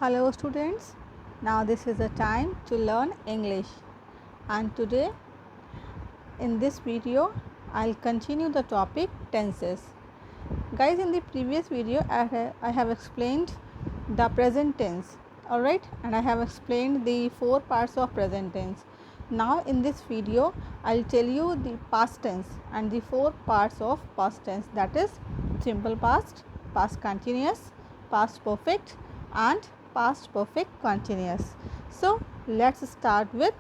Hello students, now this is the time to learn English, and today in this video I'll continue the topic tenses. Guys, in the previous video I have explained the present tense, alright, and I have explained the 4 parts of present tense. Now in this video I'll tell you the past tense and the 4 parts of past tense, that is simple past, past continuous, past perfect and past perfect continuous. So let's start with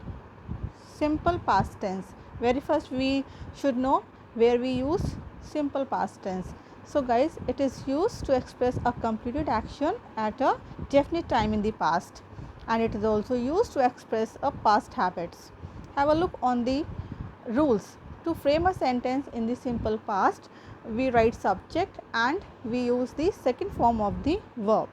simple past tense. Very first we should know where we use simple past tense. So guys, it is used to express a completed action at a definite time in the past, and it is also used to express a past habits. Have a look on the rules. To frame a sentence in the simple past, we write subject and we use the second form of the verb.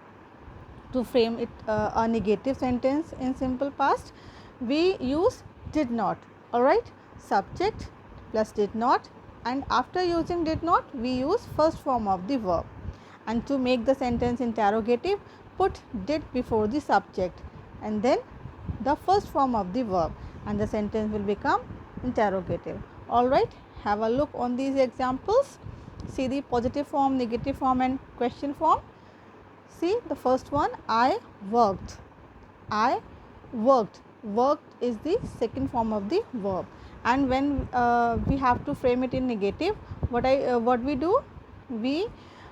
To frame it a negative sentence in simple past, we use did not, alright, subject plus did not, and after using did not we use first form of the verb. And to make the sentence interrogative, put did before the subject and then the first form of the verb, and the sentence will become interrogative. Alright, have a look on these examples. See the positive form, negative form and question form. See the first one, I worked. I worked. Worked is the second form of the verb, and when we have to frame it in negative, what we do? We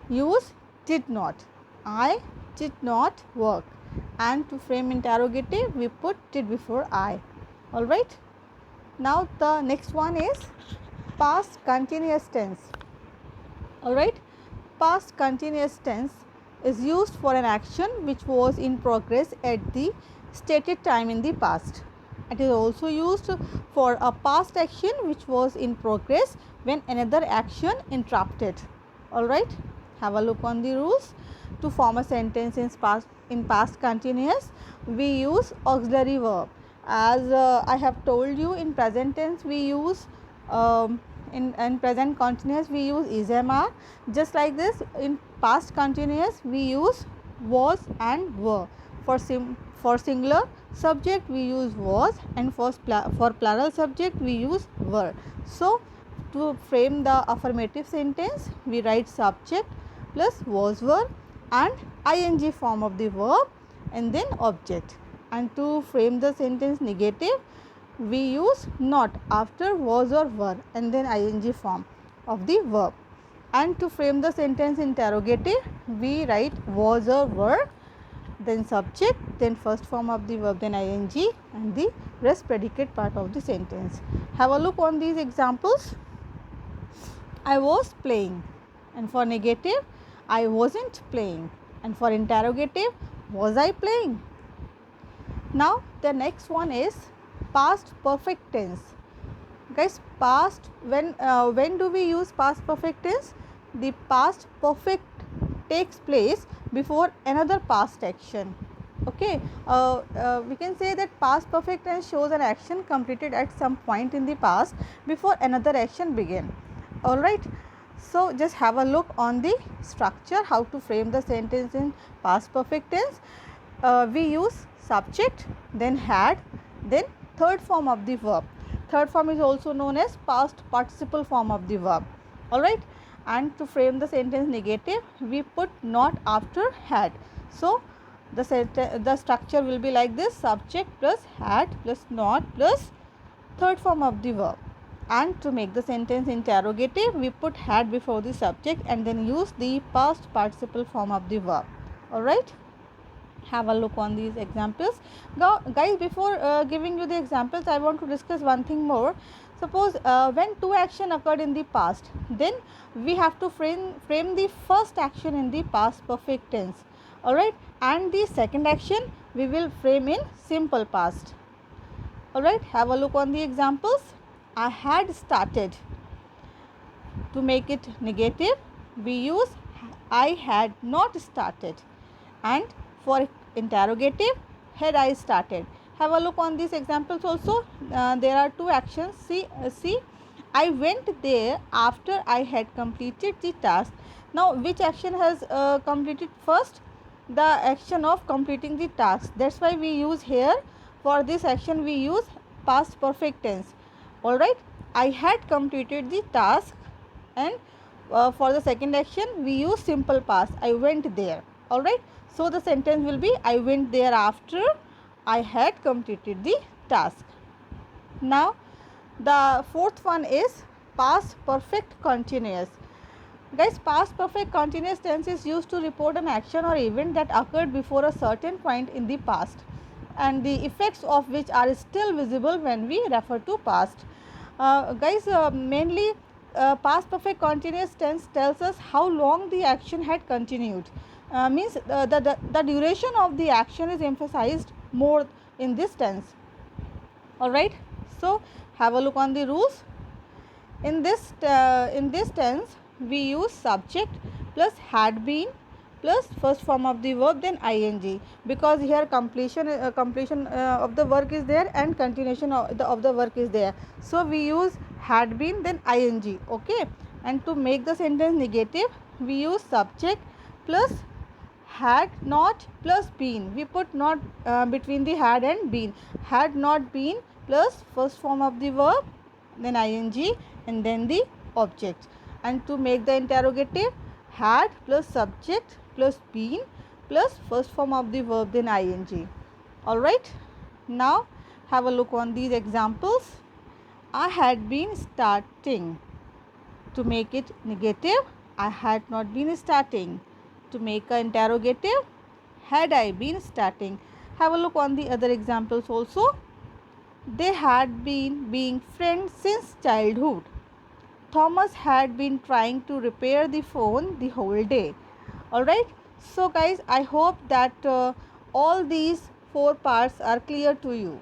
use did not. I did not work, and to frame interrogative, we put did before I. All right. Now the next one is past continuous tense. All right. Past continuous tense is used for an action which was in progress at the stated time in the past. It is also used for a past action which was in progress when another action interrupted. Alright, have a look on the rules. To form a sentence in past continuous, we use auxiliary verb. As I have told you, in present tense we use in present continuous we use is, am, are. Just like this, in past continuous we use was and were. For singular subject we use was, and for plural subject we use were. So to frame the affirmative sentence, we write subject plus was, were and ing form of the verb and then object. And to frame the sentence negative, we use not after was or were and then ing form of the verb. And to frame the sentence interrogative, we write was or were, then subject, then first form of the verb, then ing and the rest predicate part of the sentence. Have a look on these examples. I was playing, and for negative, I wasn't playing, and for interrogative, was I playing? Now the next one is past perfect tense. Guys, past, when do we use past perfect tense? The past perfect takes place before another past action. Okay, we can say that past perfect tense shows an action completed at some point in the past before another action began. All right, so just have a look on the structure, how to frame the sentence in past perfect tense. We use subject, then had, then third form of the verb. Third form is also known as past participle form of the verb. All right, and to frame the sentence negative, we put not after had. So the structure will be like this: subject plus had plus not plus third form of the verb. And to make the sentence interrogative, we put had before the subject and then use the past participle form of the verb. All right, have a look on these examples. Now guys, before giving you the examples, I want to discuss one thing more. Suppose when two action occurred in the past, then we have to frame the first action in the past perfect tense. All right, and the second action we will frame in simple past. All right, have a look on the examples. I had started. To make it negative, we use I had not started, and for interrogative, had I started. Have a look on these examples also. There are two actions. See, I went there after I had completed the task. Now which action has completed first? the action of completing the task. That's why we use here, for this action we use past perfect tense. All right, I had completed the task, and for the second action we use simple past, I went there. All right, so the sentence will be I went there after I had completed the task. Now the fourth one is past perfect continuous. Guys, past perfect continuous tense is used to report an action or event that occurred before a certain point in the past, and the effects of which are still visible when we refer to past. Guys, mainly past perfect continuous tense tells us how long the action had continued. Means the duration of the action is emphasized more in this tense. All right, so have a look on the rules. In this tense we use subject plus had been plus first form of the verb then ing, because here completion of the work is there and continuation of the work is there, so we use had been then ing. Okay, and to make the sentence negative we use subject plus had not plus been, we put not between the had and been, had not been plus first form of the verb then ing and then the object. And to make the interrogative, had plus subject plus been plus first form of the verb then ing. All right, now have a look on these examples. I had been starting. To make it negative, I had not been starting. To make an interrogative, had I been starting. Have a look on the other examples also. They had been being friends since childhood. Thomas had been trying to repair the phone the whole day. Alright, so guys, I hope that all these four parts are clear to you.